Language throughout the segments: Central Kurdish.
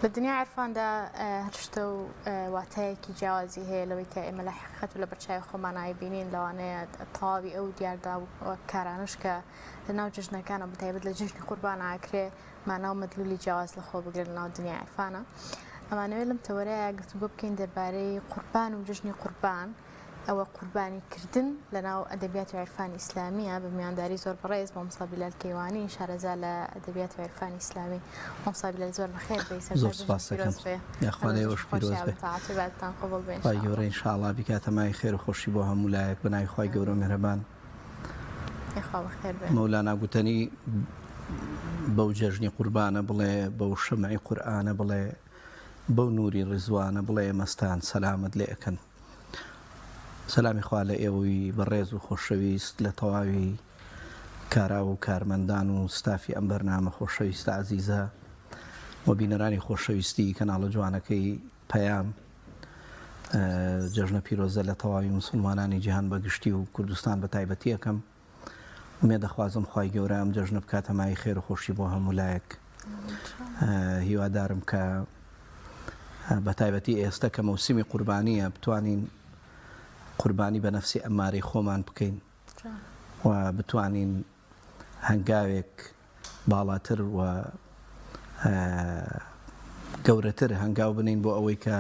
بالدنيا عرفاندا هرشتو واتايكي جوازي هي لو كائمة لحقت ولا برشاي خمان عيبينين لو أنا طاوي أو ديار دا وكارانوشكا لأنه ججنا كانوا بتعبد لججني قربان عكري مع نوم مدلولي جواز لخو بقول لنا الدنيا عرفانا أما أنا لم توريا قلت بوبكين درباري قربان وججني قربان أو قرباني كردن لنا أدبيات وعرفان إسلامية بميان داري زور بريز بمصاب إلى الكيواني شارزال أدبيات وعرفان إسلامي مصاب إلى زور بخير بيسر زور سپاسەکەم یا خۆی وەش پیرۆز بێ خی گەورە ئینشاءڵڵا بیکاتەمای خێر و خۆشی بۆ هەموو لایەک بەناوی خی گەورە مهرەبان. مەولانا گوتەنی بەو جەژنی قوربانە بڵێ بەو شەمعی قورئانە بڵێ بەو نووری ڕزوانە بڵێ مەستان سەلامت لێ ئەکەن. سەلامی خوا لە ئێوەی بەڕێز و خۆشەویست لە تەواوی کارا و کارمەندان و ستافی ئەم بەرنامە خۆشەویستە عەزیزە و بینەرانی خۆشەویستی کەناڵە جوانەکەی پەیام جەژنە پیرۆزە لە تەواوی موسڵمانانی جیهان بەگشتی و کوردستان بە تایبەتی ئەەکەم. ومێ دەخوازم خی گەورە ئەم جەژنە بکاتەمای خێر و خۆشی بۆ هەموو لایەک. هیوادارم کە بە تایبەتی ئێستا کە مەوسیمی قوربانیە بتوانین قوربانی بە نەفسی ئەمارەی خۆمان بکەین و بتوانین هەنگاوێک باڵاتر و گەورەتر هەنگاو بنین بۆ ئەوەی کە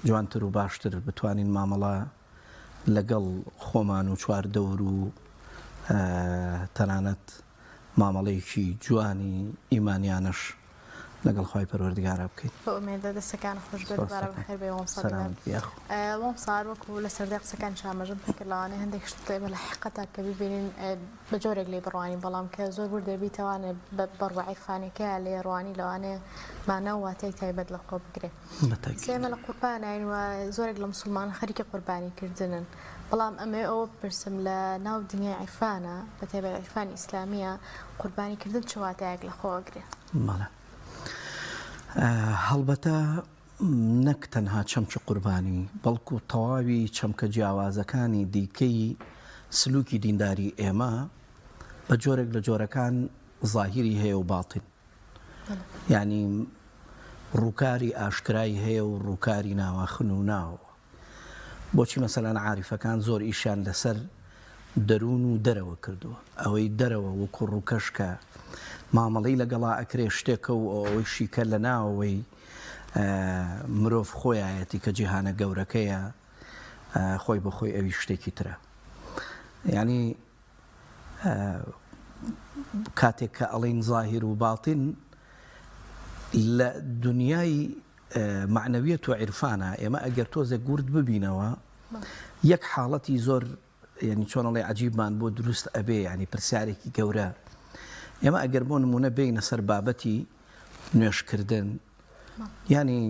جوانتر و باشتر بتوانین مامەڵە لەگەڵ خۆمان و چواردەور و تەنانەت مامەڵەیەکی جوانی ئیمانیانش لەگەڵ خی پەروەردگارە بکەین. بۆمێدە دەستەکان خۆش بەرە بەخێر بێ وەم سار وەکو لە سەردەی قسەکان شامەژم پێکردڵانێ هەندێک شتێ بە لە حقەتا کە ببینین بە جۆرێک لێ بڕوانی بەڵام کە زۆر بور دەبیتەوانێ بەڕوە عیرفانەکەیە لێ ڕوانی لەوانێ مانە و واتای تایبەت لە خۆ بگرێ. سێمە لە قوربانین و زۆرێک لە مسلمان خەریکە قوربانی کردنن. بەڵام ئەمێ ئەوە بپرسم لە ناو دنیای عیرفانە بە تایبەت عیرفانی ئیسلامیە قوربانیکردن چ واتایەک لە خۆ ئەگرێ؟ هەڵبەتە نەک تەنها چەمچە قوربانی بەڵکو تەواوی چەمکە جیاوازەکانی دیکەی سلوکی دینداری ئێمە بە جۆرێک لە جۆرەکان ظاهیری هەیە و باڵتن، یعنی ڕووکاری ئاشکرای هەیە و ڕووکاری ناواخن و ناوە. بۆچی مەسەلەن عاریفەکان زۆر ئیشان لەسەر دەروون و دەرەوە کردووە، ئەوەی دەرەوە وەکو ڕووکەش کە مامەڵەی لەگەڵا ئەکرێ شتێکە و ئەوەی شیکە لە ناوەوەی مرۆڤ خۆیایەتی کە جیهانە گەورەکەیە خۆی بەخۆی ئەوی شتێکی ترە. یعنی کاتێک کە ئەڵین زاهیر و باڵتین لە دنیای معنەویەت و عیرفانە ئێمە ئەگەر تۆزێک گورد ببینەوە یەک حاڵەتی زۆر یعنی چۆنەڵێ عەجیبمان بۆ دروست ئەبێ، ینی پرسیارێکی گەورە. ئێمە ئەگەر بۆ نمونە بینە سەر بابەتی نوێشکردن، ینی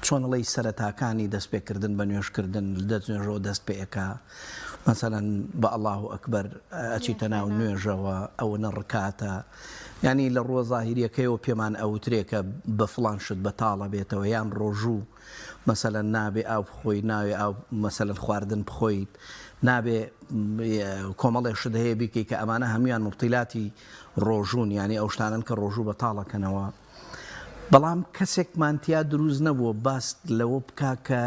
چۆنەڵی سەرەتاکانی دەستپێکردن بە نوێشکردن دەستنوێژەوە دەست پێەکە، مەسەلەن بە ئەڵڵاهو ئەکبەر ئەچیتە ناو نوێژەوە ئەوە نەڕکاتە، ینی لە ڕۆ زاهیریەکەیەوە پێمان ئەوترێکە بە فڵان شت بەتاڵە بێتەوە، یان ڕۆژوو مەسەلەن نابێ ئاو بخۆی ناوێ ئاو مەسەلەن خواردن بخۆیت، نابێ کۆمەڵێ شت هەیە بیکەی کە ئەمانە هەمویان مبتیلاتی ڕۆژوون، ینی ئەو شتانن کە ڕۆژوو بەتاڵەکەنەوە. بەڵام کەسێکمانتیا دروست نەبووە باست لەوە بکا کە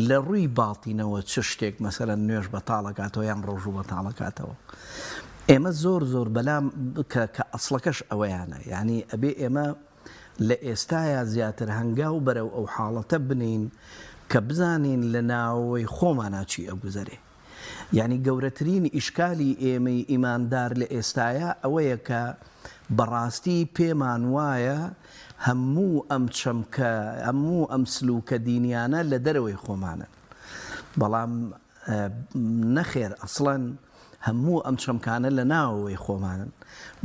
لە ڕووی باڵتینەوە چ شتێک مەسەلەن نوێژ بەتاڵەکاتەوە یان ڕۆژوو بەتاڵەکاتەوە. ئێمە زۆر بەلام کە ئەسڵەکەش ئەوەیانە، یعنی ئەبێ ئێمە لە ئێستایا زیاتر هەنگاو بەرەو ئەو حاڵەتە بنین کە بزانین لە ناوەی خۆمانە چی ئەگوزەرێ. یعنی گەورەترین ئیشکالی ئێمەی ئیماندار لە ئێستاە ئەوەیە کە بەڕاستی پێمان وایە هەموو ئەم چەمکە هەموو ئەم سلوکە دینیانە لە دەرەوەی خۆمانن، بەڵام نەخێر ئەسڵەن هەموو ئەم چەمکانە لە ناوەوەی خۆمانن.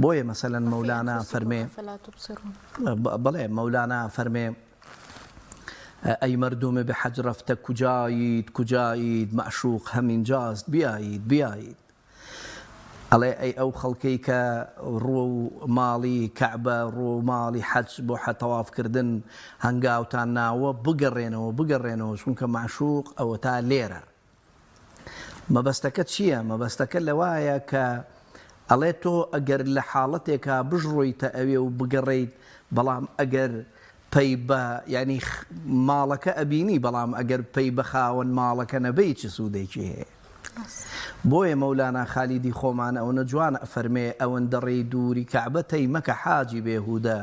بۆیە مەسەلەن مەولانا فەرمێ بڵێ مەولانا فەرمێ ئەی مردم بە حەج رەفتە کوجایید مەعشوق هەمینجاست بیایید. ئەڵێ ئەی ئەو خەڵکەی کە ڕۆ و ماڵی کەعبە ڕۆ ماڵی حەج بۆ تەوافکردن هەنگاوتان ناوە بگەڕێنەوە چونکە مەعشوق ئەوە تا لێرە. مەبەستەکە چییە؟ مەبەستەکە لەوایە کە ئەڵێ تۆ ئەگەر لە حاڵەتێکا بژڕۆیتە ئەوێ و بگەڕێیت بەڵام ئەگەر پەی بە ینی ماڵەکە ئەبینی بەڵام ئەگەر پەی بە خاوەن ماڵەکە نەبەی چ سوودێکی هەیە. بۆیە مەولانا خالیدی خۆمان ئەوەنە جوانە ئەفەرمێ ئەوەندە ڕێی دووری کەعبە تەیمەکە حاجی بێهودە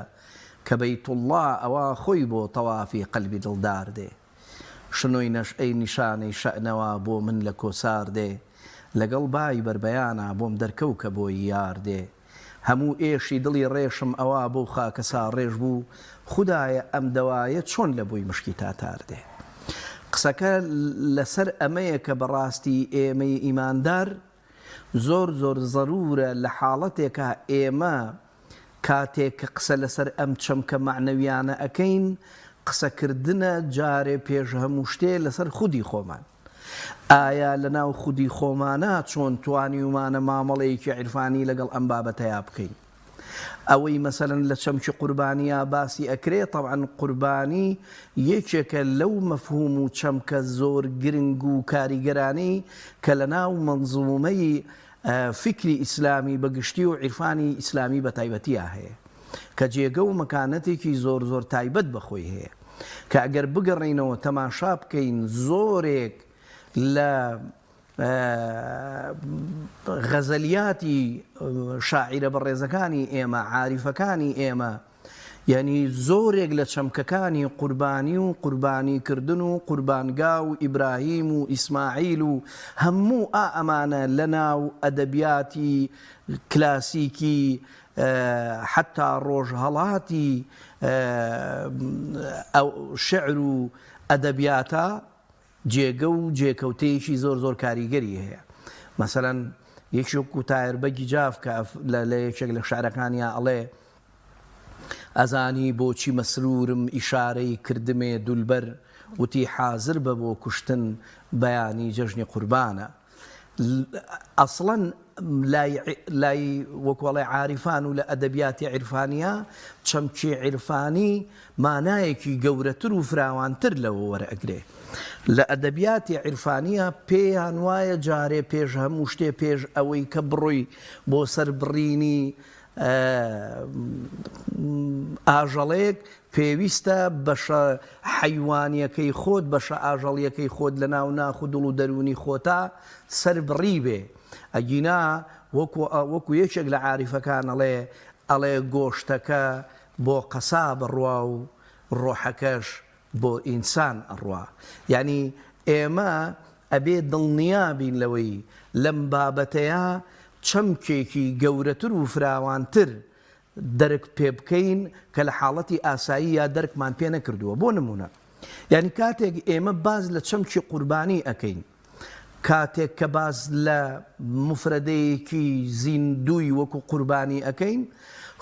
کە بەیتوڵڵا ئەوە خۆی بۆ تەوافی قەلبی دڵدار دێ شنۆی نەشئەی نیشانەی شەئنەوە بۆ من لە کۆسار دێ لەگەڵ بای بربەیانە بۆم دەرکەو کە بۆی یار دێ هەموو ئێشی دڵی ڕێشم ئەوە بۆ خاکە ساڕێژ بوو خودایە ئەم دەوایە چۆن لە بووی مشکی تاتار دێ. قسەکە لەسەر ئەمەیە کە بەڕاستی ئێمەی ئیماندار زۆر زۆر زەرورە لە حاڵەتێکە ئێمە کاتێک کە قسە لەسەر ئەم چەمکە معنەویانە ئەەکەین قسەکردنە جارێ پێش هەموو شتێ لەسەر خودی خۆمان. ئایا لە ناو خودی خۆمانە چۆن توانیومانە مامەڵەیەکی عیرفانی لەگەڵ ئەم بابەتەیە بکەین. ئەوەی مەسەلەن لە چەمکی قوربانیە باسی ئەکرێت طبعاً قوربانی یەکێکە لەو مەفهوم و چەمکە زۆر گرنگ و کاریگەرانەی کە لە ناو مەنزومەی فکری ئیسلامی بەگشتی و عیرفانی ئیسلامی بە تایبەتیە هەیە کە جێگە و مەکانەتێکی زۆر زۆر تایبەت بەخۆی هەیە کە ئەگەر بگەڕینەوە تەماشا بکەین زۆرێک لە غەزەلیاتی شاعیرە بەڕێزەکانی ئێمە عاریفەکانی ئێمە یعنی زۆرێک لە چەمکەکانی قوربانی و قوربانیکردن و قوربانگا و ئیبراهیم و ئیسماعیل و هەموو ئەمانە لە ناو ئەدەبیاتی کلاسیکی حتا ڕۆژهەڵاتی شعر و ئەدەبیاتە جێگە و جێکەوتەیەکی زۆر زۆر کاریگەری هەیە. مەسەلەن یەکێک و تایربەگی جاف کە لە یەکێک لە شعرەکانیان ئەڵێ ئەزانی بۆچی مەسرورم ئیشارەی کردمێ دولبەر وتی حازر بە بۆ کوشتن بەیانی جەژنی قوربانە. ئەسڵەن لای وەکوەڵێ عاریفان و لە ئەدەبیاتی عیرفانیە چەمکی عیرفانی مانایەکی گەورەتر و فراوانتر لەوە وەرئەگرێ. لە ئەدەبیاتی عیرفانیە پێیان وایە جارێ پێش هەموو شتێ پێش ئەوەی کە بڕۆی بۆ سەربڕینی ئاژەڵێک پێویستە بەشە حەیوانیەکەی خۆت بەشە ئاژەڵیەکەی خۆت لە ناو ناخ و دڵ و دەرونی خۆتا سەربڕی بێ. ئەگینا وەکو یەکێک لە عاریفەکان ئەڵێ گۆشتەکە بۆ قەسا بڕوا و ڕۆحەکەش بۆ ئینسان ئەڕوا. یعنی ئێمە ئەبێ دڵنیابین لەوەی لەم بابەتەیە چەمکێکی گەورەتر و فراوانتر دەرک پێ بکەین کە لە حاڵەتی ئاسایی یا دەرکمان پێ نەکردووە. بۆ نمونە یعنی کاتێک ئێمە باز لە چەمکی قوربانی ئەەکەین کاتێک کە باز لە مفرەدەیەکی زیندووی وەکو قوربانی ئەەکەین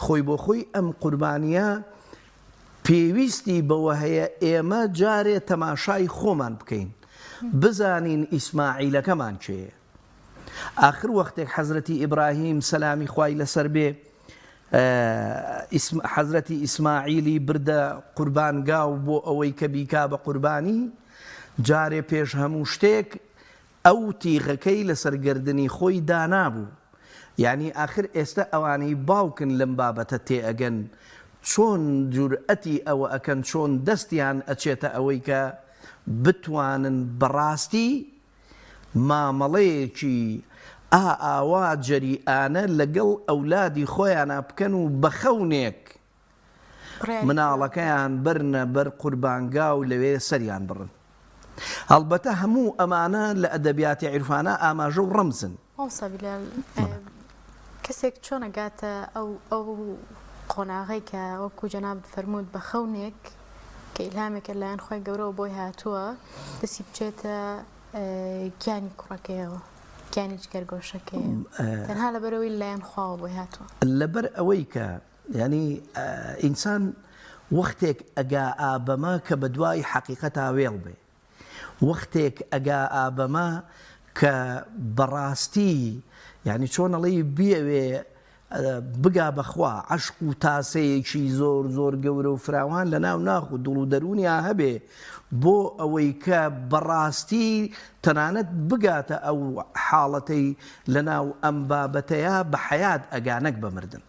خۆی بۆ خۆی ئەم قوربانیە پێویستی بەوە هەیە ئێمە جارێ تەماشای خۆمان بکەین بزانین ئیسماعیلەکەمان چێیە. آخر وەختێک حەزرەتی ئیبراهیم سەلامی خوای لەسەر بێ حەزرەتی ئیسماعیلی بردە قوربانگاو بۆ ئەوەی کە بیکا بە قوربانی جارێ پێش هەموو شتێک ئەو تیغەکەی لەسەر گردنی خۆی دانابوو. یعنی آخر ئێستا ئەوانەی باوکن لەم بابەتە تێئەگەن چۆن جورئەتی ئەوە ئەکەن چۆن دەستیان ئەچێتە ئەوەی کە بتوانن بەڕاستی مامەڵەیەکی ئاوا جەریئانە لەگەڵ ئەولادی خۆیانە بکەن و بەخەونێک مناڵەکەیان برنە بەر قوربانگا و لەوێ سەریان بڕن. هەڵبەتە هەموو ئەمانە لە ئەدەبیاتی عیرفانە ئاماژە و ڕەمزن. کەسێک چۆن ئەگاتە ئەو قۆناغی کە وەکو جەناب فەرموود بە خەونێک کە ئیلهامێکە لایەن خۆی گەورەوە بۆی هاتووە دەسی بچێتە گیانی کوڕەکەیەوە گیانی جگەرگۆشەکەی تەنها لەبەرەوەی لایەن خواوە بۆی هاتووە. لەبەر ئەوەی کە ینی ئینسان وەختێک ئەگا ئابەمە کە بە دوای حەقیقەتا وێڵ بێ وەختێک ئەگا ئابەمە کە بەڕاستی یعنی چۆن ئەڵێی بیەوێ بگا بەخوا عەشق و تاسەیەکی زۆر زۆر گەورە و فراوان لە ناو ناخ و دڵ و دەرونیا هەبێ بۆ ئەوەی کە بەڕاستی تەنانەت بگاتە ئەو حاڵەتەی لە ناو ئەم بابەتەیە بە حەیات ئەگانەک بەمردن.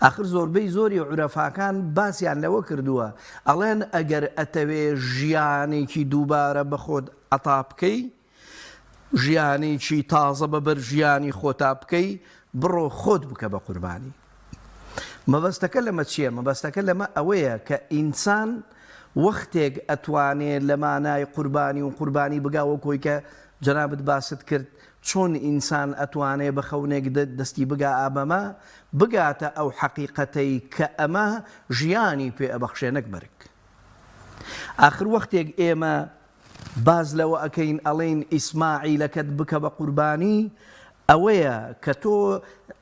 آخر زۆربەی زۆری عورەفاکان باسییان لەوە کردووە ئەڵێن ئەگەر ئەتەوێ ژیانێکی دووبارە بە خۆت عەتا بکەی، ژیانێکی تازە بەبەر ژیانی خۆتا بکەی، بڕۆ خۆت بکە بە قوربانی. مەبەستەکە لەمە چییە؟ مەبەستەکە لەمە ئەوەیە کە ئینسان وەختێک ئەتوانێت لە مانای قوربانی و قوربانی بگاوە کۆی کە جەنابەت باست کرد چۆن ئینسان ئەتوانێت بە خەونێک دەستی بگا ئابەمە بگاتە ئەو حەقیقەتەی کە ئەمە ژیانی پێ ئەبەخشێنەک بەرک. آخر وەختێک ئێمە باز لەوە ئەکەین ئەڵێن ئیسماعیلەکەت بکە بە قوربانی، ئەوەیە کە تۆ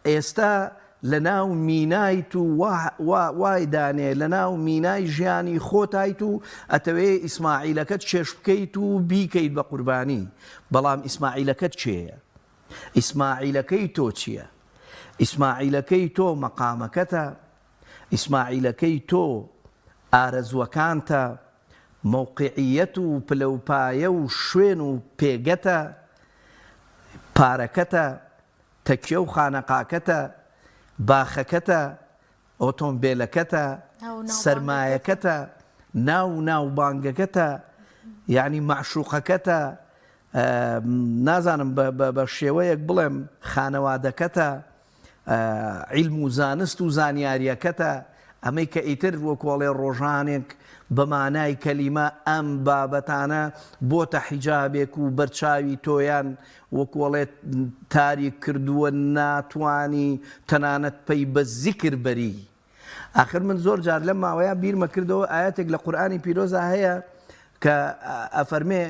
ئێستا لە ناو مینایت و وای دانێ لە ناو مینای ژیانی خۆتایت و ئەتەوێ ئیسماعیلەکەت چێش بکەیت و بیکەیت بە قوربانی. بەڵام ئیسماعیلەکەت چێیە؟ ئیسماعیلەکەی تۆ چییە؟ ئیسماعیلەکەی تۆ مەقامەکەتە، ئیسماعیلەکەی تۆ ئارەزوەکانتە، مووقعیەت و پلەپایە و شوێن و پێگەتە، پارەکەتە، تەکیە و خانەقاکەتە، باخەکەتە، ئۆتۆمبیلەکەتە، سەرمایەکەتە، ناو بانگەکەتە، یعنی معشوقەکەتە، نازانم بە شێوەیەک بڵێم خانەوادەکەتە، عیلم و زانست و زانیاریەکەتە، ئەمەی کە ئیتر وەکوڵێ ڕۆژانێک بە مانای کەلیمە ئەم بابەتانە بۆتە حیجابێک و بەرچاوی تۆیان وەکوڵێت تاریک کردووە ناتوانی تەنانەت پەی بە زیکر بەری. آخر من زۆر جار لەم ماوەیە بیرمە کردەوە ئاەتێک لە قورئانی پیرۆزە هەیە کە ئەفەرمێ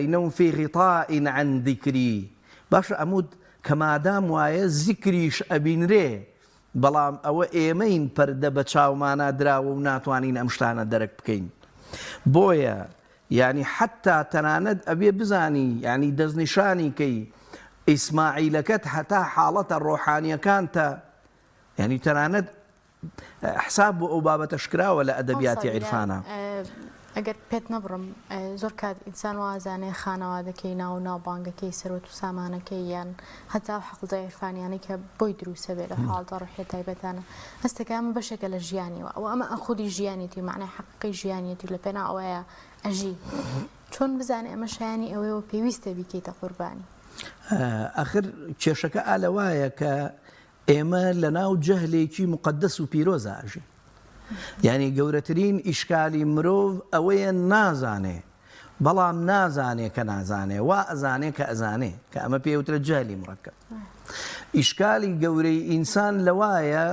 ئینەهم فی غیطاء عن ذیکری. باشە ئەمود کە مادام وایە زیکریش ئەبینرێ، بەڵام ئەوە ئێمەین پەردە بە چاومانە دراوە و ناتوانین ئەم شتانە دەرەک بکەین. بۆیە یعنی حتا تەنانەت ئەبێ بزانی یعنی دەستنیشانی کەی ئیسماعیلەکەت هەتا حاڵەتە ڕۆحانیەکانتە، یعنی تەنانەت حساب بۆ ئەو بابەتە شکراوە لە ئەدەبیاتی عیرفانە. ئەگەر پێت نەبڕم زۆر کات ئینسان وازانێ خانەوادەکەی ناو ناوبانگەکەی سەرۆت و سامانەکەی یان هەتا حەقڵدە عیرفانیانەی کە بۆی دروسە بێت لە حاڵتە ڕوحیە تایبەتانە هەستەکە ئەمە بەشێکە لە ژیانیەوە ئەو ئەمە خودی ژیانیەتی معنای حەقیقی ژیانیەتی لە پێنا ئەوەیە ئەژی چۆن بزانێ ئەمە شایانی ئەوەیەوە پێویستە بیکەیتە قوربانی. ئاخر کێشەکە ئالەوایە کە ئێمە لە ناو جەهلێکی مقدس و پیرۆزە ئاژی. یعنی گەورەترین ئیشکالی مرۆڤ ئەوەیە نازانێ، بەڵام نازانێ کە نازانێ، وا ئەزانێ کە ئەزانێ، کە ئەمە پێوترە جەهلی مڕەکەب. ئیشکالی گەورەی ئینسان لەوایە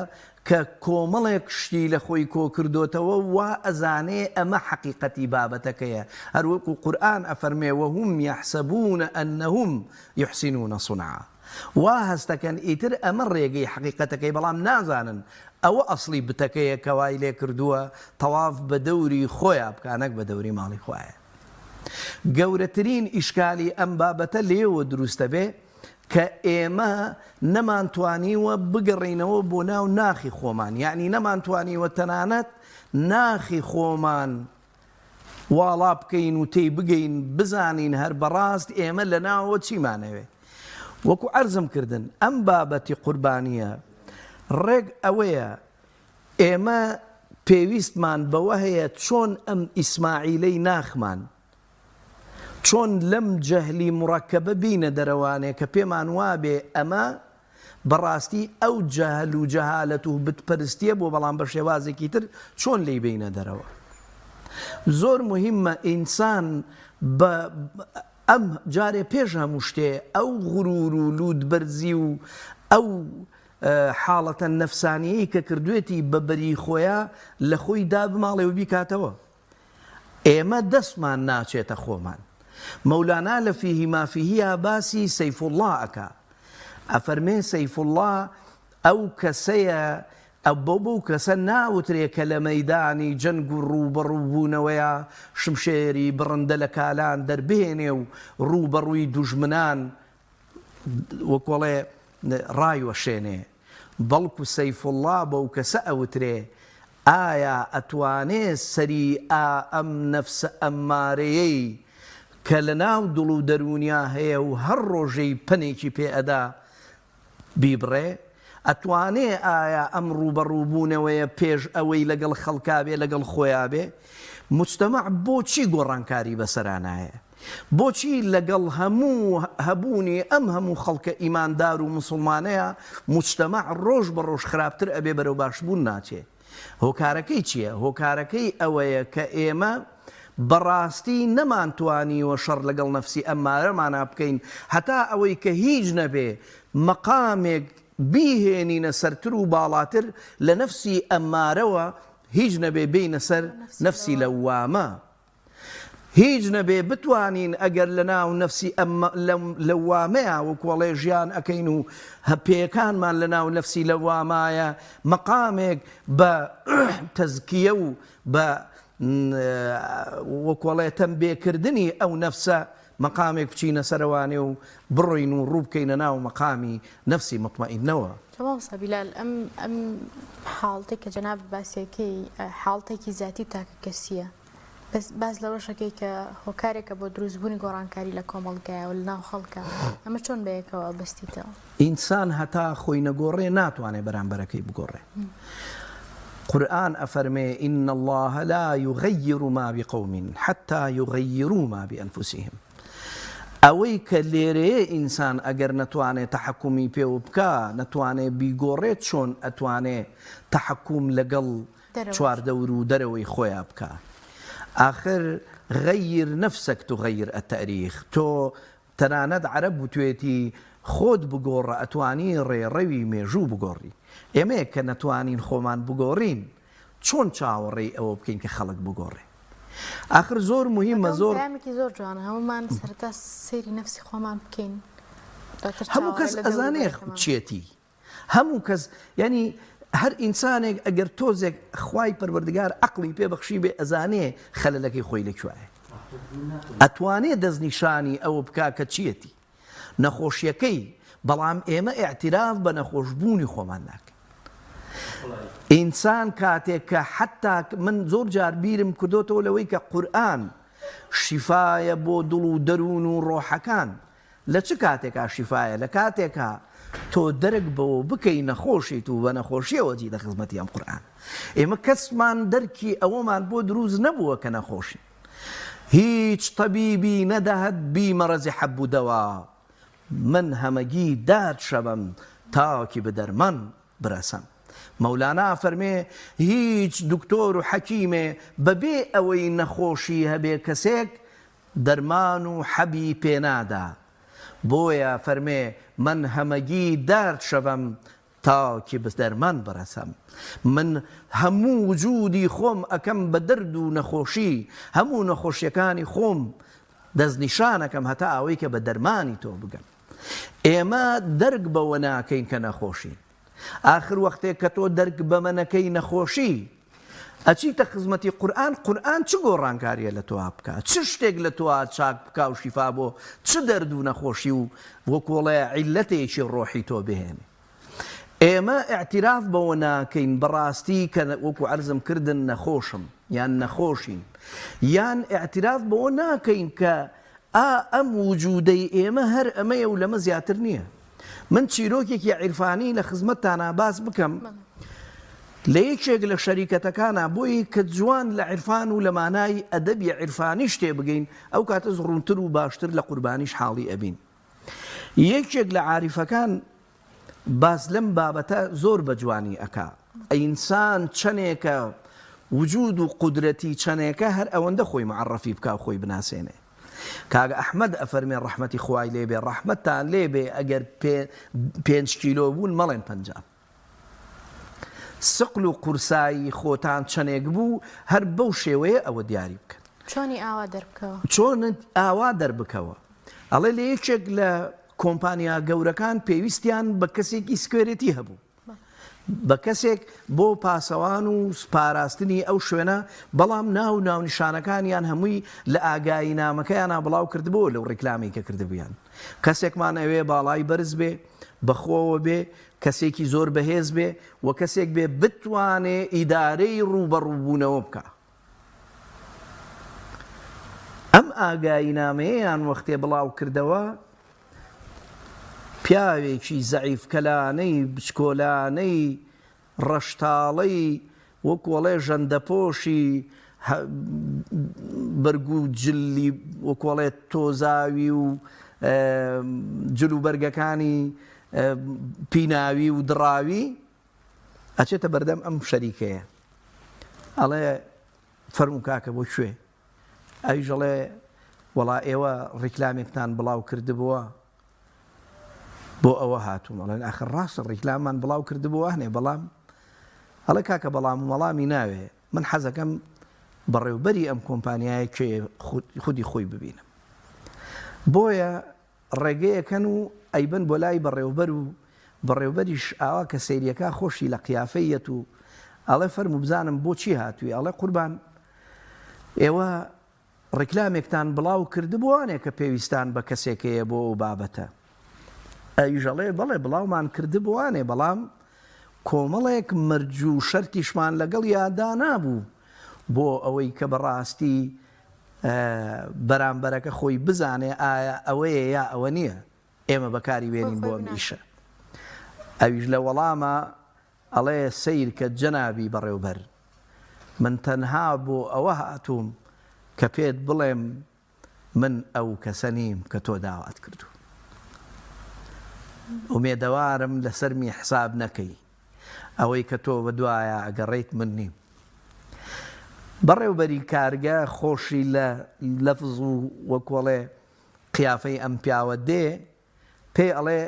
کە کۆمەڵێک شتی لە خۆی کۆ کردوتەوە وا ئەزانێ ئەمە حەقیقەتی بابەتەکەیە. هەروەکو قورئان ئەفەرمێ وهم یحسبون ئەنهم یحسنون صنعا. وا هەستەکەن ئیتر ئەمە ڕێگەی حەقیقەتەکەی، بەڵام نازانن ئەوە ئەسڵی بتەکەیە کەوای لێ کردووە تەواف بە دەوری خۆیان بکانەک بە دەوری ماڵی خۆیە. گەورەترین ئیشکالی ئەم بابەتە لێوە دروستە بێ کە ئێمە نەمانتوانیوە بگەڕینەوە بۆ ناو ناخی خۆمان، یعنی نەمانتوانیوە تەنانەت ناخی خۆمان واڵا بکەین و تێی بگەین بزانین هەر بەڕاست ئێمە لە ناوەوە چیمانەوێ. وەکو عەرزم کردن ئەم بابەتی قوربانیە ڕێک ئەوەیە ئێمە پێویستمان بەوە هەیە چۆن ئەم ئیسماعیلەی ناخمان چۆن لەم جەهلی مڕەکەبە بینە دەرەوانێ کە پێمان وابێ ئەمە بەڕاستی ئەو جەهل و جەهالەت و بتپەرستیە بۆ، بەڵام بە شێوازێکی تر چۆن لێی بینە دەرەوە. زۆر مهمە ئینسان بە ئەم جارێ پێش هەموو شتێ ئەو غرور و لودبەرزی و ئەو حاڵەتە نەفسانیەی کە کردوێتی بەبەری خۆیان لە خۆی دابماڵێ و بیکاتەوە. ئێمە دەستمان ناچێتە خۆمان. مەولانا لە فیهی مافیهیە باسی سەیف الله ئەکا، ئەفەرمێ سەیف الله ئەو کەسەیە بۆ کەسە ناوترێ کە لە مەیدانی جەنگ و ڕووبەڕووبوونەوەیە شمشێری بڕندە لە کالان دەربێنێ و ڕووبەڕووی دوژمنان وەکوڵێ ڕایوەشێنێ. بەڵکو سەیف الله بەو کەسە ئەوترێ ئایا ئەتوانێ سەری ئەم نەفسە ئەممارەیەی کە لە ناو دڵ و دەرونیا هەیە و هەر ڕۆژەی پەنێکی پێ ئەدا بیبڕێ؟ ئەتوانێ ئایا ئەم ڕوبەڕووبوونەوەیە پێش ئەوەی لەگەڵ خەڵکا بێ لەگەڵ خۆیان بێ؟ مجتەمەع بۆچی گۆڕانکاری بەسەرانایە؟ بۆچی لەگەڵ هەموو هەبوونی ئەم هەموو خەڵکە ئیماندار و مسلمانەیە مجتەمەع ڕۆژ بە ڕۆژ خراپتر ئەبێ بەرەو باشبوون ناچێ؟ هۆکارەکەی چییە؟ هۆکارەکەی ئەوەیە کە ئێمە بەڕاستی نەمانتوانیوە شەڕ لەگەڵ نەفسی ئەممارەمانە بکەین هەتا ئەوەی کە هیچ نەبێ مەقامێک بیهێنینە سەرتر و باڵاتر لە نەفسی ئەممارەوە، هیچ نەبێ بینە سەر نەفسی لەوامە، هیچ نەبێ بتوانین ئەگەر لە ناو نەفسی لەوامەیە وەکوەڵێ ژیان ئەەکەین و هەپێکانمان لە ناو نەفسی لەوامایە مەقامێک بە تەزکیە و بە وەکوەڵێ تەنبێکردنی ئەو نەفسە مەقامێک بچینە سەرەوانێ و بڕۆین و ڕوو بکەینە ناو مەقامی نەفسی مطمئینەوە. جەماڵ بیلال ئەم حاڵتێک کە جەناب باسیەکەی حاڵتێکی زیاتی تاکە کەسیە، باز لەوە شەکەی کە هۆکارێکە بۆ دروستبوونی گۆڕانکاری لە کۆمەڵگایەوە لە ناو خەڵکە، ئەمە چۆن بەیەکەوە بەستیتەوە؟ ئینسان هەتا خۆی نەگۆڕێ ناتوانێت بەرامبەرەکەی بگۆڕێ. قرآن أفرمي إن الله لا يغير ما بقوم حتى يغيروا ما بأنفسهم. ئەوەی کە لێرەیە ئینسان ئەگەر نەتوانێت تەحەکومی پێ بکە، نەتوانێت بیگۆڕێت چۆن ئەتوانێت تەحەکوم لەگەڵ چواردەور و دەرەوەی خۆیان بکە. آخر غەیر نەفسەک تغەیر التەریخ. تۆ تەنانەت عەرەب بوتوێتی خۆت بگۆڕە ئەتوانی ڕێڕەوی مێژوو بگۆڕی. ئێمەیە کە نەتوانین خۆمان بگۆڕین چۆن چاوەڕێی ئەوە بکەین کە خەڵک بگۆڕێ؟ آخر زۆر مهمە، زۆرامێکی زۆر جوانە هەمومان سەرتا سەیری نەفسی خۆمان بکەین. هەموو کەس ئەزانێ چێتی، هەموو کەس ینی هەر ئینسانێک ئەگەر تۆزێک خوای پەروەردگار عەقڵی پێبەخشی بێ ئەزانێ خەلەلەکەی خۆی لەکوایە، ئەتوانێ دەستنیشانی ئەوە بکا کە چیەتی نەخۆشیەکەی، بەڵام ئێمە ئیعتراف بە نەخۆشبوونی خۆمان ناکەین. ئینسان کاتێک کە حتا من زۆر جار بیرم کردۆتەوە لەوەی کە قورئان شیفایە بۆ دڵ و دەروون و ڕۆحەکان. لە چ کاتێکا شیفایە؟ لە کاتێکا تۆ دەرک بەوە بکەی نەخۆشیت و بە نەخۆشیەوە جی لە خزمەتی ئەم قورئان. ئێمە کەسمان دەرکی ئەوەمان بۆ دروست نەبووە کە نەخۆشی. هیچ طەبیبی نەدەهەت بیمەرەزی حەب و دەوا. من هەمەگی داد شەبم تاوەکی بە دەرمان برەسم. مەولانا فەرمێ هیچ دکتۆر و حەکیمێ بەبێ ئەوەی نەخۆشی هەبێ کەسێک دەرمان و حەبی پێنادا. بۆیە فەرمێ من هەمەگی دارد شەوم تاکی بە دەرمان بەرەسم. من هەموو وجودی خۆم ئەکەم بە دەرد و نەخۆشی، هەموو نەخۆشیەکانی خۆم دەستنیشانەکەم هەتا ئەوەی کە بە دەرمانی تۆ بگەم. ئێمە دەرک بەوە ناکەین کە نەخۆشی. آخر وەختێک کە تۆ دەرک بەمە نەکەی نەخۆشی ئەچیتە خزمەتی قورئان. قورئان چ گۆڕانکاریە لە تۆ بکە؟ چ شتێک لە تۆ چاک بکە و شیفا بۆ چ دەرد و نەخۆشی و وەکوڵێ عیلەتێکی ڕۆحی تۆ بهێنێ؟ ئێمە ئاعتراف بەوە ناکەین بەڕاستی کە وەکو عەرزم کردن نەخۆشم یان نەخۆشین، یان ئاعتراف بەوە ناکەین کە ئەم وجودەی ئێمە هەر ئەمەیە و لەمە زیاتر نییە. من چیرۆکێکی عیرفانی لە خزمەتتانە باس بکەم لە یەکێک لە شەریکەتەکانە بۆی کە جوان لە عیرفان و لە مانای ئەدەبی عیرفانی شتێ بگەین ئەو کاتە زڕونتر و باشتر لە قوربانیش حاڵی ئەبین. یەکێک لە عاریفەکان باس لەم بابەتە زۆر بە جوانی ئەکا. ئینسان چەندێکە وجود و قودرەتی چەندێکە هەر ئەوەندە خۆی معرەفی بکا و خۆی بناسێنێ. کاگە ئەحمەد ئەفەرمێ ڕەحمەتی خوای لێبێ، ڕەحمەتتان لێبێ ئەگەر 5 کیلۆ بوون مەڵێن 50. سقل و قورسایی خۆتان چەندێک بوو هەر بەو شێوەیە ئەوە دیاری بکەن. چۆنی ئاوا دەربکەوە؟ چۆن ئاوا دەربکەوە؟ ئەڵێ لە یەکێک لە کۆمپانیا گەورەکان پێویستیان بە کەسێکی سکوێرەتی هەبوو، بە کەسێک بۆ پاسەوان و پاراستنی ئەو شوێنە، بەڵام ناونیشانەکانیان هەمووی لە ئاگایی نامەکەیانە بڵاو کردبووە لەو ڕێکلامی کە کردبوویان. کەسێکمان ئەوێ باڵای بەرز بێ، بەخۆوە بێ، کەسێکی زۆر بەهێز بێ و کەسێک بێ بتوانێ ئیدارەی ڕوبەڕووبوونەوە بکە. ئەم ئاگایی نامەیەیان وەختێ بڵاو کردەوە، پیاوێکی زەعیف کەلانەی بچکۆلانەی ڕەشتاڵەی وەکوەڵێ ژەندەپۆشی بەرگ و جلی وەکوەڵێ تۆزاوی و جل و بەرگەکانی پیناوی و دڕاوی ئەچێتە بەردەم ئەم شەریکەیە، ئەڵێ فەرموو کاکە بۆ کوێ؟ ئەویش ئەڵێ وەڵا ئێوە ڕیکلامێکتان بڵاو کردبووە بۆ ئەوە هاتووم. ئەڵێن ئاخر ڕاستە ڕیکلاممان بڵاو کردبووە هەنێ، بەڵام ئەڵێ کاکە بەڵام وەڵامی ناوێ، من حەزەکەم بەڕێوبەری ئەم کۆمپانیایە کێ خودی خۆی ببینم. بۆیە ڕێگەیەکەن و ئەیبن بۆ لای بەڕێوبەر و بەڕێوبەریش ئاوا کە سەیریەکە خۆشی لە قیافەیەت و ئەڵێ فەرموو بزانم بۆچی هاتووی؟ ئەڵێ قوربان ئێوە ڕیکلامێکتان بڵاو کردبووانێ کە پێویستان بە کەسێکەیە بۆ ئەو بابەتە. ئەویش ئەڵێ بەڵێ بڵاومان کردبووانێ، بەڵام کۆمەڵێک مەرج و شەرتیشمان لەگەڵ یادا نابوو بۆ ئەوەی کە بەڕاستی بەرامبەرەکە خۆی بزانێ ئایا ئەوەیە یا ئەوە نییە، ئێمە بەکاری وێنین بۆ ئەم ئیشە. ئەویش لە وەڵامە ئەڵێ سیر کە جەنابی بەڕێوبەر، من تەنها بۆ ئەوە هاتووم کە پێت بڵێم من ئەو کەسە نیم کە تۆ داوات کردو. ئومێدەوارم لەسەر می حساب نەکەی، ئەوەی کە تۆ بەدوایە ئەگەڕێیت من نیم. بەڕێوبەری کارگە خۆشی لە لەفز و وەکوەڵێ قیافەی ئەم پیاوە دێ، پێی ئەڵێ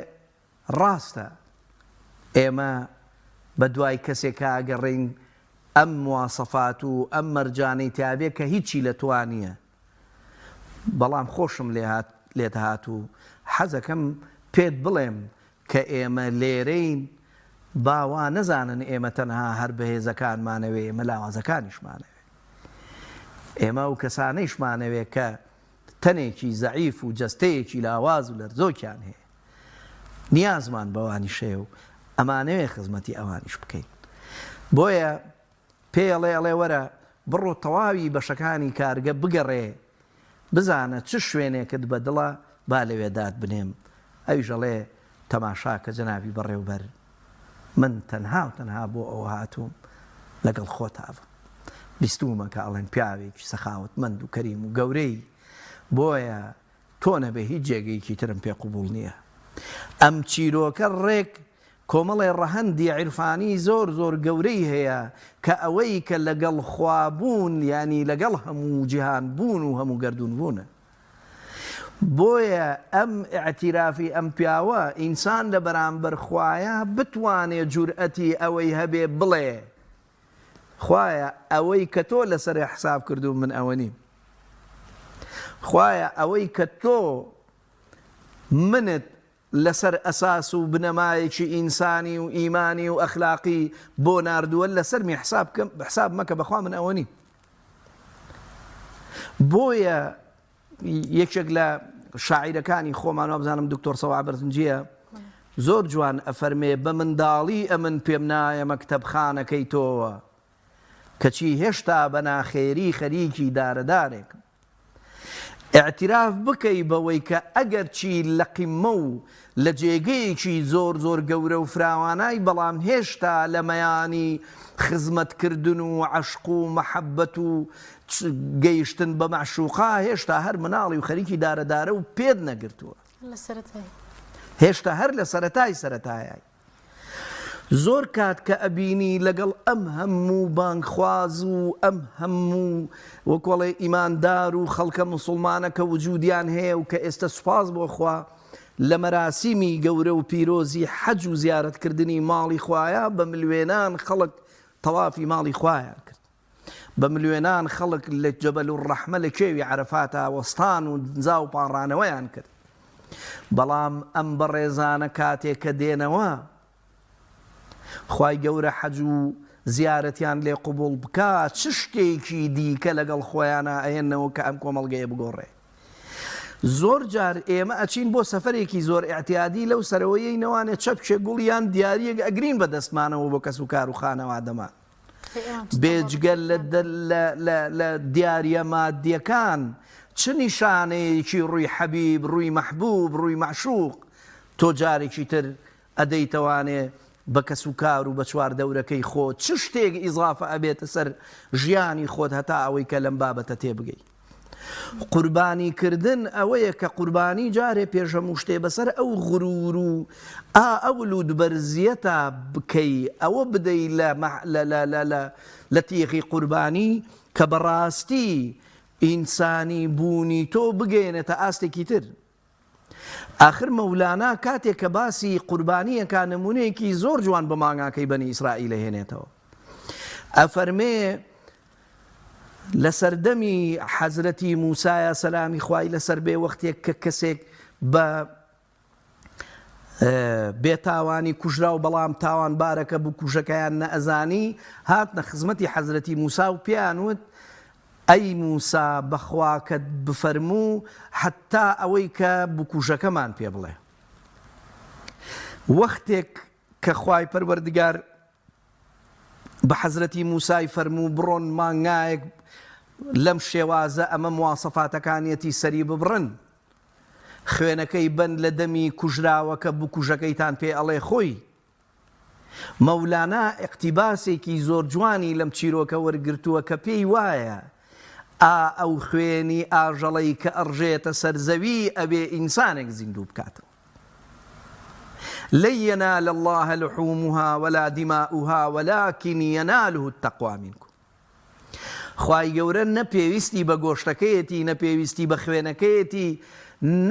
ڕاستە ئێمە بەدوای کەسێکە ئەگەڕین ئەم مواسەفات و ئەم مەرجانەی تیابێ کە هیچی لە توانیە، بەڵام خۆشم لێت هات و حەزەکەم پێت بڵێم کە ئێمە لێرەین، باوا نەزانن ئێمە تەنها هەر بەهێزەکانمانەوێ، ئێمە لاوازەکانیشمانەوێ، ئێمە و کەسانەیشمانەوێ کە تەنێکی زەعیف و جەستەیەکی لاواز و لەرزۆکیان هەیە، نیازمان بەوانی شێ و ئەمانەوێ خزمەتی ئەوانیش بکەین. بۆیە پێڵێ ئەڵێ وەرە بڕۆ تەواوی بەشەکانی کارگە بگەڕێ، بزانە چ شوێنێکت بەدڵە با لەوێ داد بنێم. ئەویش ئەڵێ تەماشا کە جەنابی بەڕێوبەر، من تەنها و تەنها بۆ ئەوە هاتووم لەگەڵ خۆتاوە، بیستومە کە ئەڵێن پیاوێکی سەخاوەتمەند و کەریم و گەورەی، بۆیە تۆ نەبێ هیچ جێگەیەکی ترم پێ قوبوڵ نییە. ئەم چیرۆکە ڕێک کۆمەڵی ڕەهەندی عیرفانی زۆر زۆر گەورەی هەیە کە ئەوەی کە لەگەڵ خوابوون، ینی لەگەڵ هەموو جیهان بوون و هەموو گەردون بوونە. بۆیە ئەم ئیعتیرافی ئەم پیاوە ئینسان لە بەرامبەر خوایە بتوانێت جورئەتی ئەوەی هەبێ بڵێ خوایە ئەوەی کە تۆ لەسەر حساب کردو من ئەوە نیم، خوایە ئەوەی کە تۆ منت لەسەر ئەساس و بنەمایەکی ئینسانی و ئیمانی و ئەخلاقی بۆ ناردووە لەسەر می حساب مەکە بەخوا من ئەوە نیم. بۆیە یەکێک لە شاعیرەکانی خۆمانەوە بزانم دکتۆر سەوا بەرزنجیە زۆر جوان ئەفەرمێ بە منداڵی ئەمن پێم نایە مەکتەبخانەکەی تۆوە، کەچی هێشتا بە ناخێری خەریکی دارەدارێکم. ئاعتراف بکەی بەوەی کە ئەگەر چی لە قیمە و لە جێگەیەکی زۆر زۆر گەورە و فراوانای، بەڵام هێشتا لە مەیانی خزمەتکردن و عەشق و مەحەبەت و گەیشتن بە مەعشوقا هێشتا هەر مناڵی و خەریکی دارەدارە و پێت نەگرتووە، هێشتا هەر لە سەرەتای. زۆر کات کە ئەبینی لەگەڵ ئەم هەموو بانگخواز و ئەم هەموو وەکوڵێ ئیماندار و خەڵکە موسڵمانە کە وجودیان هەیە و کە ئێستا سوپاس بۆ خوا لە مەراسیمی گەورە و پیرۆزی حەج و زیارەتکردنی ماڵی خوایە، بە ملیێنان خەڵک تەوافی ماڵی خوایان کرد، بە ملیێنان خەڵک لە جەبەل الرەحمە لە کێوی عەرەفاتە وەستان و دنجا و پاڕانەوەیان کرد. بەڵام ئەم بەڕێزانە کاتێک کە دێنەوە خوای گەورە حەج و زیارەتیان لێ قوبوڵ بکات، چ شتێکی دیکە لەگەڵ خۆیانە ئەهێنەوە کە ئەم کۆمەڵگەیە بگۆڕێ. زۆر جار ئێمە ئەچین بۆ سەفەرێکی زۆر ئاعتیادی لەو سەرەوەیەی نەوانێت چەپشێ گوڵیان دیاریەک ئەگرین بە دەستمانەوە بۆ کەس و کار و خانەوادەمان بێجگەل لە دیارە مادیەکان چ نیشانەیەکی ڕووی حەبیب ڕووی مەحبوب ڕووی معشوق تۆ جارێکی تر ئەدەیتەوانێ بە کەس و کار و بە چوار دەورەکەی خۆت چ شتێک ئیزافە ئەبێتە سەر ژیانی خۆت هەتا ئەوەی کە لەم بابەتە تێبگەی. قوربانیکردن ئەوەیە کە قوربانی جارێ پێشەموو شتێ بەسەر ئەو غرور و ئەو لودبەرزیەتە بکەی ئەوە بدەی لە تیغی قوربانی کە بەڕاستی ئینسانی بوونی تۆ بگەێنێتە ئاستێکی تر. آخر مەولانا کاتێک کە باسی قوربانیەکە نمونەیەکی زۆر جوان بە مانگاکەی بەنی ئیسرائیل هێنێتەوە. ئەفەرمێ لە سەردەمی حەزرەتی موسایە سەلامی خوای لەسەر بێ وەختێک کە کەسێک بە بێتاوانی کوژرا و بەڵام تاوان بارەکە بوو کوژەکەیان نەئەزانی هاتنە خزمەتی حەزرەتی موسا و پێیانوت ئەی موسا بەخواکەت بفەرموو حتا ئەوەی کە بکوژەکەمان پێ بڵێ. وەختێک کە خوای پەروەردگار بە حەزرەتی موسای فەرموو بڕۆن مانگایەک لەم شێوازە ئەمە مواسەفاتەکانیەتی سەری ببڕن خوێنەکەی بند لە دەمی کوژراوەکە بکوژەکەیتان پێ ئەڵێ خۆی. مەولانا ئیقتیباسێکی زۆر جوانی لەم چیرۆکە وەرگرتووە کە پێی وایە ئەو خوێنی ئاژەڵەی کە ئەڕژێتە سەرزەوی ئەبێ ئینسانێک زیندوو بکاتەوە. لن ينال الله لحومها ولا دماؤها ولكن يناله التقوى منكم. خوای گەورە نەپێویستی بە گۆشتەکەیەتی نەپێویستی بە خوێنەکەیەتی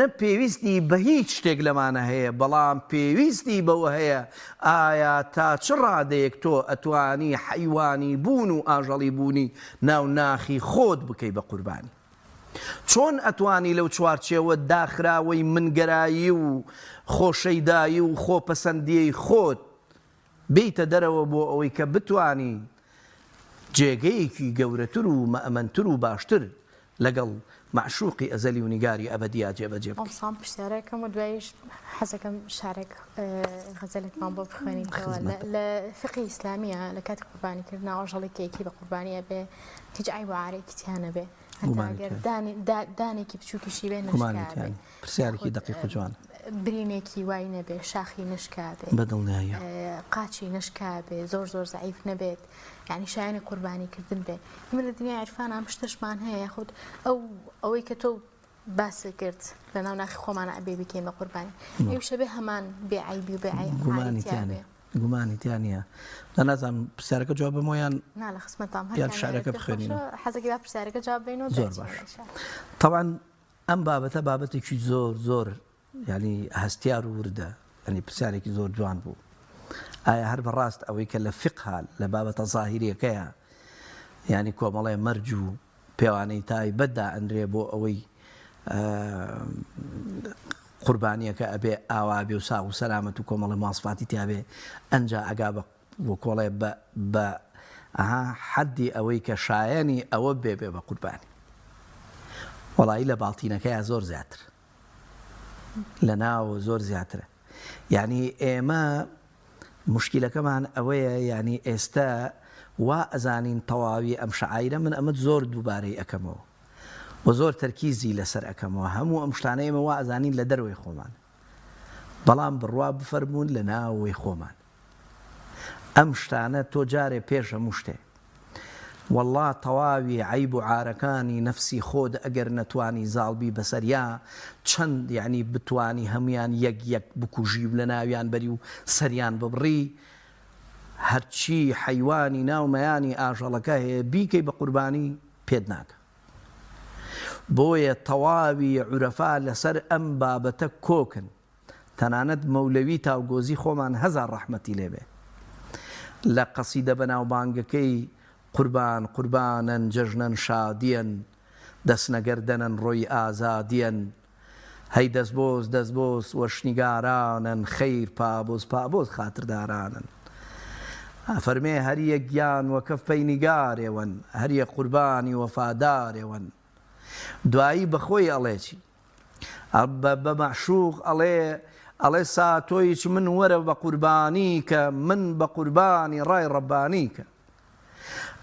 نەپێویستی بە هیچ شتێک لەمانە هەیە بەڵام پێویستی بەوە هەیە ئایا تا چ ڕادەیەک تۆ ئەتوانی حیوانی بوون و ئاژەڵی بوونی ناو ناخی خۆت بکەی بە قوربانی. چۆن ئەتوانی لەو چوارچێوە داخراوەی منگەرایی و خۆشەیدایی و خۆپەسەندیەی خۆت بیتە دەرەوە بۆ ئەوەی کە بتوانی جێگەیەکی گەورەتر و مەئەمەنتر و باشتر لەگەڵ معشوقی ئەزەلی و نیگاری ئەبەدیا جێبەجێ بکەیت. ئەمسام پرسیارەکەم و دوایش حەزەکەم شارێک غەزەلێکمان بۆ بخوێنینەوە لە فقی ئیسلامیە لە کاتی قوربانیکردن ئاژەڵێکێکی بە قوربانیە بێ هیچ عیب و عارێکی تیانە بێ هەتاگەر دانێکی بچووکیشی بێ نشکا پرسیارێکی دقیق و جوان برینێکی وای نەبێ شاخی نشکا بێ بەدڵنیایە قاچی نشکا بێ زۆر زۆر زەعیف نەبێت یعنی شایەنە قوربانیکردن بێ. ئمە لە دنیای عرفان ئەم شتەشمان هەیە یاخود ئەوەی کە تۆ باسی کرد لە ناو ناخی خۆمانە ئەبێ بکەین بە قوربانی ئەو شەبێ هەمان بێعیبی و بێعیبی گومانیتیانە لە نازانم پرسیارەکە جواب بمۆیان نا لە خزمەتام یان شارەکە بخوێنین حەزەکی با پرسیارەکە جواب بینەوە زۆر باش. طبعا ئەم بابەتە بابەتێکی زۆر زۆر ینی هەستیار و وردە ینی پرسیارێکی زۆر جوان بوو. ئایا هەر بەڕاست ئەوەی کە لە فقها لە بابەتە زاهیریەکەیە ینی کۆمەڵێ مەرج و پێوانەی تایبەتدا ئەندرێ بۆ ئەوەی قوربانیەکە ئەبێ ئاوا بێ و ساغ و سەلامەت و کۆمەڵی ماسفاتی تیاابێ ئەنجا ئەگا بۆ کۆڵێ بە حەدی ئەوەی کە شایەنی ئەوە بێ بە قوربانی وەڵایی لە باڵتینەکەیە زۆر زیاتر لە ناو زۆر زیاترە. یعنی ئێمە مشکلەکەمان ئەوەیە ینی ئێستا وا ئەزانین تەواوی ئەم شعایرە من ئەمە زۆر دووبارەی ئەەکەمەوە و زۆر تەرکیزی لەسەر ئەەکەمەوە هەموو ئەم شتانەیەمە وا ئەزانین لە دەروی خۆمان بەڵام بڕوا بفەرمونون لە ناوەی خۆمان. ئەم شتانە تۆ جارێ پێش هەموو شتێ والله تەواوی عیب و عارەکانی نەفسی خۆت ئەگەر نەتوانی زاڵبی بەسەریا چەند یعنی بتوانی هەمویان یەک یەک بکوژی لە ناویان بەری و سەریان ببڕی هەرچی حیوانی ناومەیانی ئاژەڵەکە هەیە بیکەی بە قوربانی پێت ناکە. بۆیە تەواوی عورەفا لەسەر ئەم بابەتە کۆکن تەنانەت مەولەوی تاوگۆزی خۆمان هەزار ڕەحمەتی لێبێ لە قەسیدە بەناوبانگەکەی قوربان قوربانن جەژنن شادیەن دەستنەگەردەنن ڕۆی ئازادیەن هەی دەستبۆز دەستبۆز وەشنیگارانن خەیر پابۆز پابۆز خاتردارانن فەرمێ هەریە گیان وەکەف پەینیگارێوەن هەریە قوربانی وەفادارێوەن. دوایی بەخۆی ئەڵێکی بە معشوق ئەڵێ ساتۆیچ من وەرە بە قوربانی کە من بە قوربانی ڕای ڕەبانی کە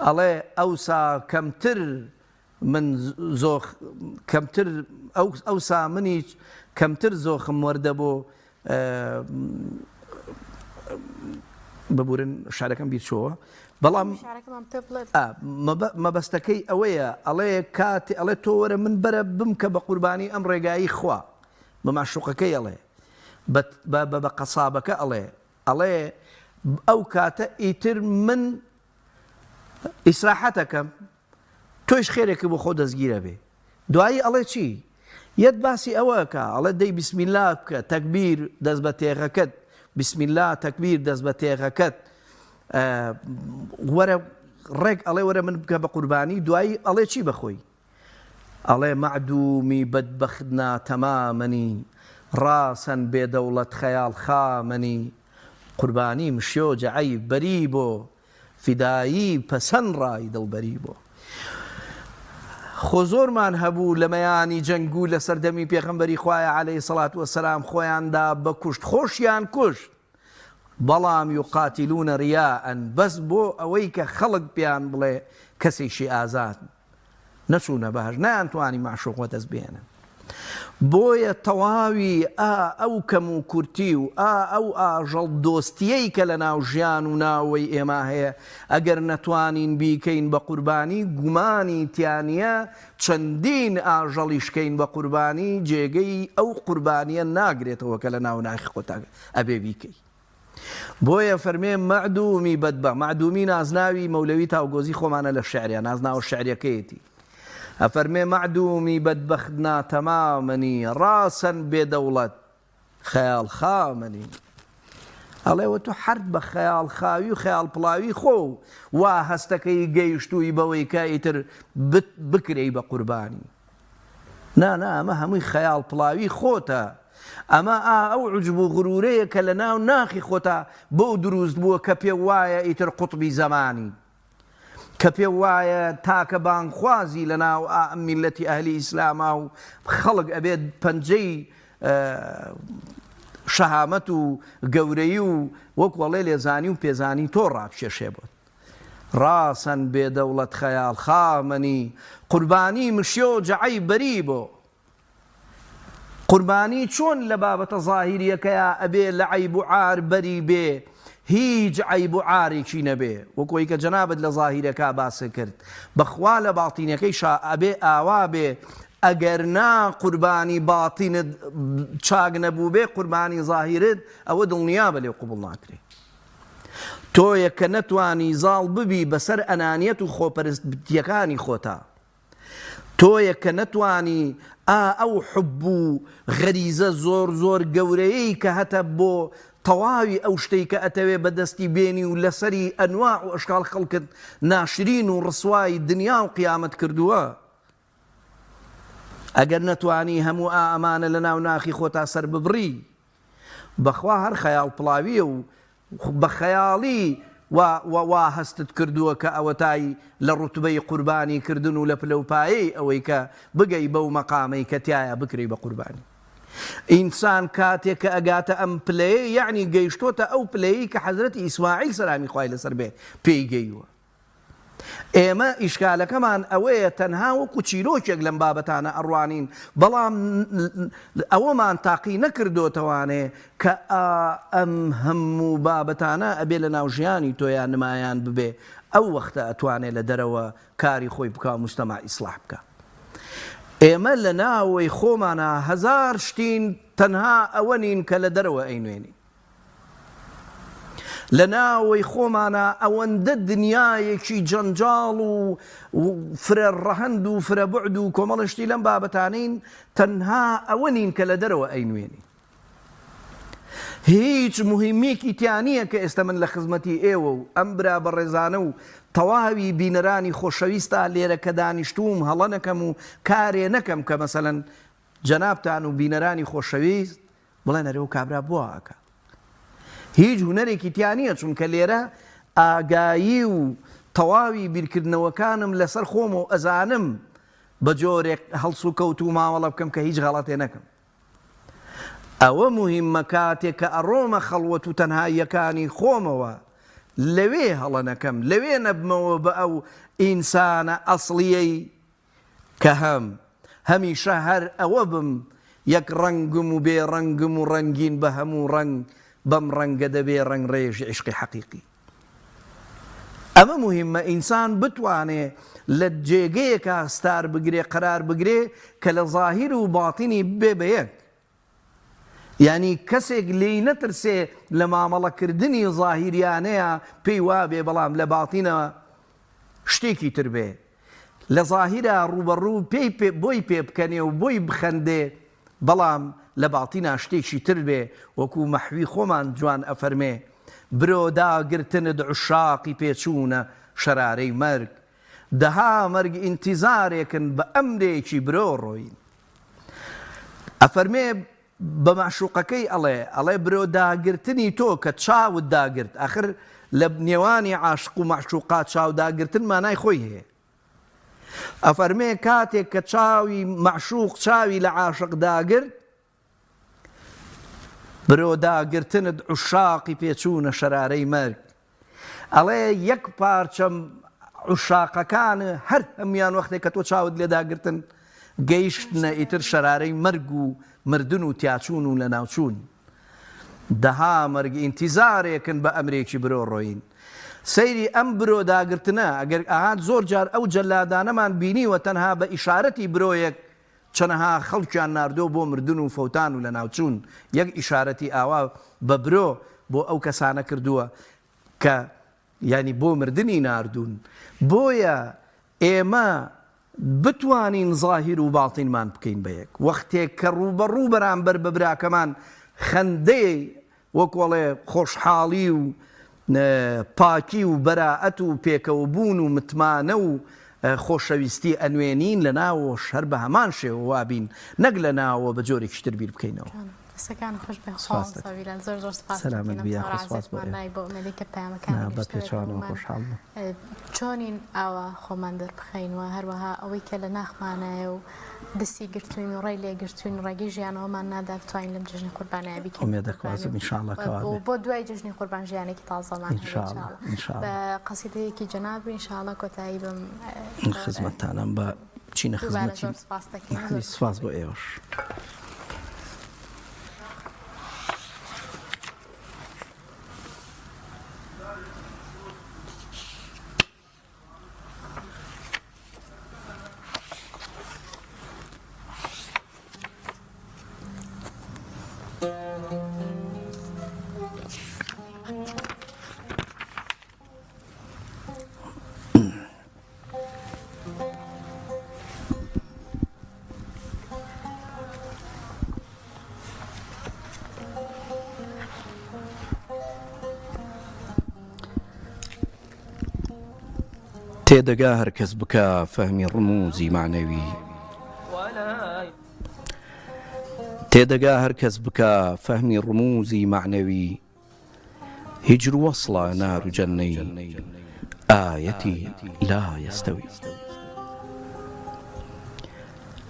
ئەڵێ ئەوسا کەمتر من زۆخ کەمتر ئەوسا منی کەمتر زۆخم وەردە بۆ ببورن شارەکەم بیرچۆوە بەڵام مەبەستەکەی ئەوەیە ئەڵێ کاتی ئەڵێ تۆ وەرە من بەرە بمکە بە قوربانی ئەم ڕێگایی خوا بە معشوقەکەی ئەڵێ بە قەسابەکە ئەڵێ ئەو کاتە ئیتر من ئیسراحەتەکەم تۆیش خێرێکی بۆ خۆ دەستگیرە بێ دوایی ئەڵێ چی یەت باسی ئەوەکە ئەڵێ دەی بسمیلا بکە تەکبیر دەست بە تێغەکەت بسمیلا تەکبیر دەست بە تێغەکەت وەرە ڕێک ئەڵێ وەرە من بکە بە قوربانی دوایی ئەڵێ چی بەخۆی ئەڵێ مەعدومی بەدبەخت ناتەمامنی ڕاسەن بێدەوڵەت خەیاڵ خامنی قوربانی مشیۆ جەعەی بەری بۆ فیدایی پەسەند ڕای دڵبەری بۆ خۆ زۆرمان هەبوو لە مەیانی جەنگو لە سەردەمی پێغەمبەری خوایە عەلەیهی سەڵات وەسەلام خۆیاندا بە کوشت خۆشیان کوشت بەڵام یوقاتیلونە ڕیاءەن بەس بۆ ئەوەی کە خەڵک پێیان بڵێ کەسێکی ئازاد نەچوونە بەهەشت نەیانتوانی معشوق وەدەست بێنن بۆیە تەواوی ئەو کەم و کورتی و ئەو ئاژەڵ دۆستیەی کە لە ناو ژیان و ناوەی ئێمە هەیە ئەگەر نەتوانین بیکەین بە قوربانی گومانی تیانە چەندین ئاژەڵی شکەین بە قوربانی جێگەی ئەو قوربانیە ناگرێتەوە کە لە ناو ناخی خۆتا ئەبێ بیکەی بۆیە فەرمێ مەعدومی بەدبە مەعدومی نازناوی مەولەوی تاوگۆزی خۆمانە لە شعریە نازناوە شعریەکەیەتی ئەفەرمێ مەعدومی بەدبەخت ناتەمامنی ڕاسەن بێدەوڵەت خەیاڵ خامنی ئەڵێوە تۆ حرد بە خەیاڵ خاوی و خەیاڵ پڵاوی خۆ وا هەستەکەی گەیشتووی بەوەی کە ئیتر بکرێی بە قوربانی نا ئەمە هەمووی خەیاڵ پڵاوی خۆتە ئەمە ئەو عوجب و غرورەیە کە لە ناو ناخی خۆتە بۆ دروست بووە کە پێ وایە ئیتر قوتبی زەمانی کە پێ وایە تاکە بانخوازی لە ناو میلەتی ئەهلی ئیسلامە و خەڵک ئەبێت پەنجەی شەهامەت و گەورەی و وەکوەڵێ لێزانی و پێزانی تۆ ڕاکێشێ بۆت ڕاسەن بێدەوڵەت خەیاڵ خامنی قوربانی مشیۆ جەعەی بەری بۆ قوربانی چۆن لە بابەتە زاهیریەکەیە ئەبێ لە عەیب و عار بەری بێ هیچ عیب و عارێکی نەبێ وەکۆی کە جەنابەت لە زاهیرەکە باسە کرد بەخوا لە باڵتینەکەی ئەبێ ئاوا بێ ئەگەر نا قوربانی باڵتینت چاک نەبوو بێ قوربانی زاهیرت ئەوە دڵنیا بە لێ قوبوڵ ناکرێ تۆیە کە نەتوانی زاڵ ببی بەسەر ئەنانیەت و خۆپەرستیەکانی خۆتا تۆیە کە نەتوانی ئەو حب و غەریزە زۆر گەورەیەی کە هەتە بۆ تەواوی ئەو شتەی کە ئەتەوێ بەدەستی بێنی و لەسەری ئەنواع و ئەشکال خەڵکت ناشرین و ڕسوای دنیا و قیامەت کردووە ئەگەر نەتوانی هەموو ئەمانە لە ناو ناخی خۆتا سەر ببڕی بەخوا هەر خەیاڵ پڵاویە و بە خەیاڵی وا هەستت کردووە کە ئەوەتای لە ڕوتبەی قوربانی کردن و لە پلەپایەی ئەوەی کە بگەی بەو مەقامەی کە تایە بکری بە قوربانی ئینسان کاتێک کە ئەگاتە ئەم پلەیە یعنی گەیشتۆتە ئەو پلەیەی کە حەزرەتی ئیسماعیل سەلامی خوای لەسەر بێ پێی گەیوە ئێمە ئیشکالەکەمان ئەوەیە تەنها وەکو چیرۆکێک لەم بابەتانە ئەڕوانین بەڵام ئەوەمان تاقی نەکردوتەوانێ کە ئەم هەموو بابەتانە ئەبێ لە ناو ژیانی تۆیان نمایان ببێ ئەو وەختە ئەتوانێت لە دەرەوە کاری خۆی بکە مجتەمع ئیسلاح بکە ئێمە لە ناوەی خۆمانە هەزار شتین تەنها ئەوە نین کە لە دەرەوە ئەینوێنی لە ناوەی خۆمانە ئەوەندە دنیایەکی جەنجاڵ و فرە ڕەهەند و فرە بوعد و کۆمەڵشتی لەم بابەتانین تەنها ئەوە نین کە لە دەرەوە ئەینوێنی هیچ مهمێکی تیانیە کە ئێستا من لە خزمەتی ئێوە و ئەم برا بەڕێزانە و تەواوی بینەرانی خۆشەویستە لێرە کە دانیشتوم هەڵە نەکەم و کارێ نەکەم کە مەسەلەن جەنابتان و بینەرانی خۆشەویست بڵێن ئەرێ و کابرا بووە ئاکە هیچ هونەرێکی تیانیە چونکە لێرە ئاگایی و تەواوی بیرکردنەوەکانم لەسەر خۆم و ئەزانم بە جۆرێک هەڵس و کەوت و ماوەڵە بکەم کە هیچ غەڵەتێ نەکەم ئەوە مهمە کاتێک کە ئەڕۆمە خەڵوەت و تەنهاییەکانی خۆمەوە لەوێ هەڵەنەکەم لەوێ نەبمەوە بە ئەو ئینسانە ئەسڵیەی کە هەمیشە هەر ئەوە بم یەک ڕەنگم و بێ ڕەنگم و ڕەنگین بە هەموو ڕەنگ بەم ڕەنگە دەبێ ڕەنگ ڕێژی عیشقی حەقیقی. ئەمە مهمە ئینسان بتوانێ لە جێگەیەکە ستار بگرێ قەرار بگرێ کە لە زاهیر و باتینی بێ بە یەک. یعنی کەسێک لێی نەترسێ لە مامەڵەکردنی زاهیریانەیە پێی وابێ بەڵام لە باتینەوە شتێکی تر بێ. لە زاهیرە ڕوبەڕوو بۆی پێ بکەنێ و بۆی بخەندێ بەڵام لە باتینە شتێکی تر بێ. وەکو مەحوی خۆمان جوان ئەفەرمێ برۆ داگرتنت عشاقی پێچوونە شەرارەی مەرگ، دەها مەرگ ئینتیزارێکن بە ئەمرێکی برۆ ڕۆین. ئەفەرمێ بە معشوقەکەی ئەڵێ برۆ داگرتنی تۆ کە چاوت داگرت. ئەخر لە نێوانی عاشق و معشوقات چاو داگرتن مانای خۆی هەیە. ئەفەرمێ کاتێک کە چاوی معشوق چاوی لە عاشق داگرت برۆ داگرتنت عشاقی پێچوونە شەرارەی مەرگ. ئەڵێ یەک پارچەم عشاقەکان هەر هەمیان وەختێک کە تۆ چاوت لێ داگرتن گەیشتنە ئیتر شەرارەی مەرگ و مردن و تیاچوون و لە ناوچوون. دەها مەرگ ئینتیزارێکن بە ئەمرێکی برۆ ڕۆین. سەیری ئەم برۆ داگرتنە ئەگەر ئاهات زۆر جار ئەو جەلادانەمان بینیوە تەنها بە ئیشارەتی برۆیەک چەنەها خەڵکیان ناردۆ بۆ مردن و فەوتان و لە ناوچوون. یەک ئیشارەتی ئاوا بە برۆ بۆ ئەو کەسانە کردووە کە ینی بۆ مردنی ناردوون. بۆیە ئێمە بتوانین زاهیر و باڵتینمان بکەین بە یەک. وەختێک کە ڕوبەڕوو بەرامبەر بە براکەمان خەندەی وەکوڵێ خۆشحاڵی و پاکی و بەراعەت و پێکەوەبوون و متمانە و خۆشەویستی ئەنوێنین لە ناوە شەر بە هەمان شێوە وابین نەک لە ناوە بە جۆرێکی تر بیر بکەینەوە. دەستەکان خۆش بێ زۆر زۆر بە پێچوانەوە خۆشحاڵ چۆنین ئاوا خۆمان دەربخەینەوە هەروەها ئەوەی کە لە ناخمانایە و دەستی گرتوین و ڕێی لێگرتوین و ڕێگەی ژیانەوەمان نادا بتوانین لەم جژنی قوربانایە بکەین. دەخوازم ئینشاءڵڵا بۆ دوای جژنی قوربان ژیانێکی تازەمان بە قەسیدەیەکی جەناب ئینشاءڵڵا کۆتایی بم خزمەتتانم بە چینە خزمەتی سپاس بۆ ئێوەش. تێدەگا هەرکەس بکە فەهمی ڕموزی معنەوی تێدەگا هەرکەس بکە فەهمی ڕموزی معنەوی هیجر وەصڵە نار و جەنەی ئایەتی لا یەستەوی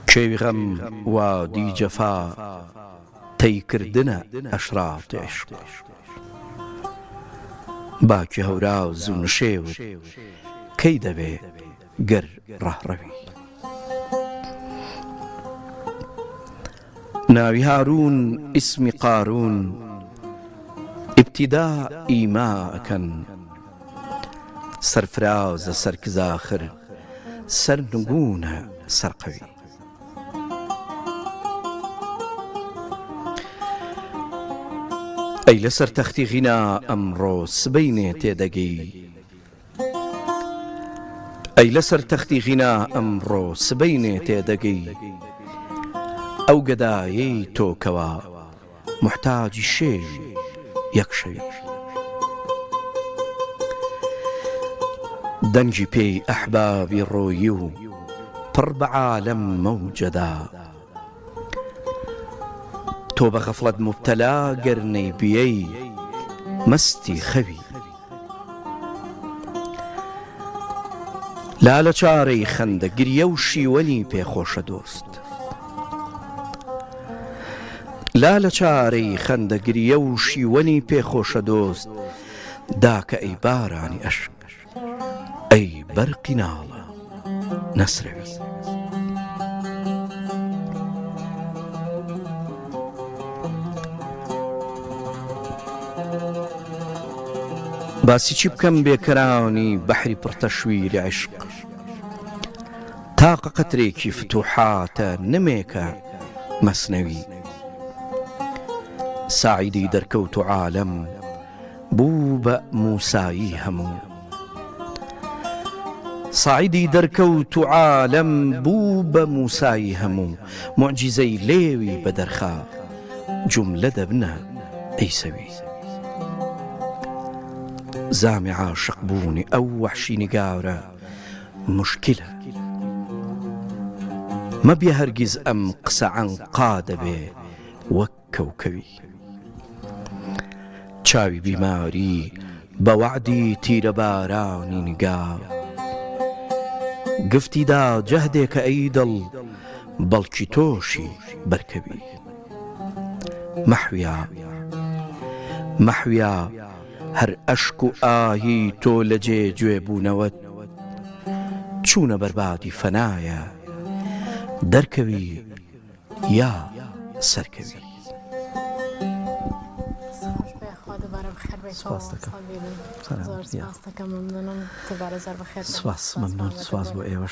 کێوی غەم وا دی جەفا تەیکردنە ئەشراتی عیشق باکی هەوراز و نشێوت کەی دەبێ گەر ڕەهڕەوی ناوی هارون ئیسمی قارون ئیبتیدا ئیماکەن سەرفرازە سەرکزاخر سەرنگونە سەرقەوی ئەی لەسەر تەختی غینا ئەمڕۆ سبەینێ تێدەگەی ئەی لەسەر تەختی غینا ئەمڕۆ سبەینێ تێدەگەی ئەو گەدایەی تۆکەوە محتاجی شێژ یەکشەوی دەنجی پێی ئەحبابی ڕۆیی و پڕ بە عالەم مەوجەدا تۆ بە غەفڵەت موبتەلا گەرنەی بیەی مەستی خەوی لالە چارەی خەندە گریە و شیوەنی پێخۆشە دۆست لا لە چارەی خەندەگریە و شیوەنی پێخۆشە دۆست داکە ئەی بارانی ئەشک ئەی بەرقی ناڵە نەسرەوی. باسی چی بکەم بێکەرانی بەحری پڕتەشویری عشق تاقە قەترێکی فتوحاتە نمێکە مەسنەوی. ساعیدی دەرکەوت و عالەم بوو بە موسایی هەموو. ساعیدی دەرکەوت و عالەم بوو بە موسایی هەموو. موعجیزەی لێوی بەدەرخا جوملە دەبنە ئەی سەوی. زامی عاشق بوونی ئەو وەحشی نیگارە مشکلە. مەبیە هەرگیز ئەم قسە عەنقا دەبێ وەک کەوکەوی. چاوی بیماری بە وەعدی تیرە بارانی نیگار گفتیدا جەهدێکە ئەی دڵ بەڵکی تۆشی بەرکەوی. مەحویا هەر ئەشک و ئاهی تۆ لە جێ گوێبوونەوەت چوونە بەربادی فەنایە دەرکەوی یا سەرکەوی. سپاس مەمنون سپاس بۆ ئێوەش.